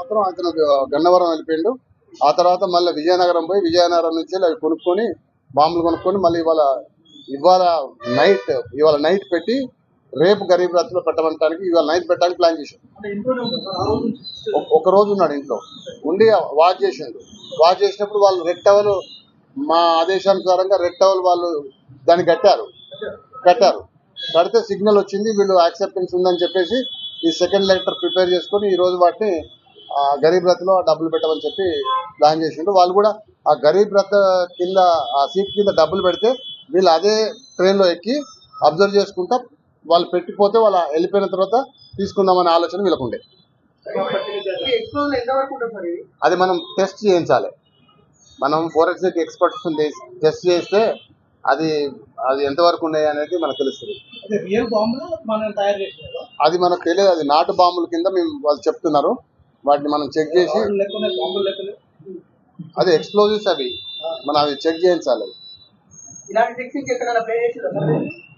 మాత్రం అతను గన్నవరం వెళ్ళిపోయిండు. ఆ తర్వాత మళ్ళీ విజయనగరం పోయి విజయనగరం నుంచి అవి కొనుక్కొని బాంబులు కొనుక్కొని మళ్ళీ ఇవాళ నైట్ పెట్టి రేపు గరీబ్ రథ్లో పెట్టడానికి ఇవాళ నైట్ పెట్టడానికి ప్లాన్ చేశాడు. ఒక రోజు ఉన్నాడు ఇంట్లో ఉండి వాచ్ చేసిండు. వాచ్ చేసినప్పుడు వాళ్ళు రెడ్ టవల్ మా ఆదేశానుసారంగా రెడ్ టవల్ వాళ్ళు దాన్ని కట్టారు. కడితే సిగ్నల్ వచ్చింది, వీళ్ళు యాక్సెప్టెన్స్ ఉందని చెప్పేసి ఈ సెకండ్ లెటర్ ప్రిపేర్ చేసుకొని ఈ రోజు వాటిని గరీబ్ రథ్లో డబ్బులు పెట్టమని చెప్పి ప్లాన్ చేసిండు. వాళ్ళు కూడా ఆ గరీబ్ రథ్ కింద ఆ సీట్ కింద డబ్బులు పెడితే వీళ్ళు అదే ట్రైన్లో ఎక్కి అబ్జర్వ్ చేసుకుంటా వాళ్ళు పెట్టిపోతే వాళ్ళ వెళ్ళిపోయిన తర్వాత తీసుకుందామనే ఆలోచన వీళ్ళకుండే. అది మనం టెస్ట్ చేయించాలి. మనం ఫోరెన్సిక్ ఎక్స్పర్ట్స్ టెస్ట్ చేస్తే అది ఎంతవరకు ఉన్నాయి అనేది మనకు తెలుస్తుంది. అది మనకు తెలియదు. అది నాటు బాంబుల కింద వాళ్ళు చెప్తున్నారు. వాటిని మనం చెక్ చేసి అది ఎక్స్ప్లోజివ్స్ మనం అవి చెక్ చేయించాలి.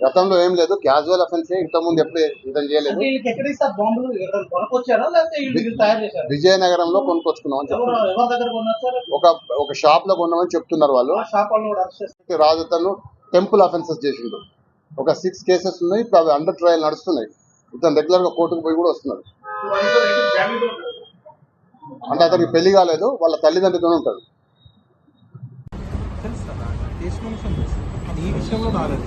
గతంలో ఏం లేదు, క్యాజువల్ అఫెన్స్ ఇంతకుముందు ఎప్పుడు ఇదని చేయలేదు. విజయనగరంలో కొనుక్కొచ్చుకున్నామని చెప్తున్నారు. ఒక షాప్ లో కొన్నామని చెప్తున్నారు వాళ్ళు. రాజతను టెంపుల్ అఫెన్సెస్ చేసిండు. ఒక 6 కేసెస్ ఉన్నాయి. ఇప్పుడు అవి అండర్ ట్రయల్ నడుస్తున్నాయి. ఇతను రెగ్యులర్ గా కోర్టుకు పోయి కూడా వస్తున్నాడు. అంటే అతనికి పెళ్లి కాలేదు, వాళ్ళ తల్లిదండ్రులతోనే ఉంటాడు. ఈ విషయంలో రాలేదు.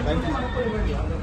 Thank you.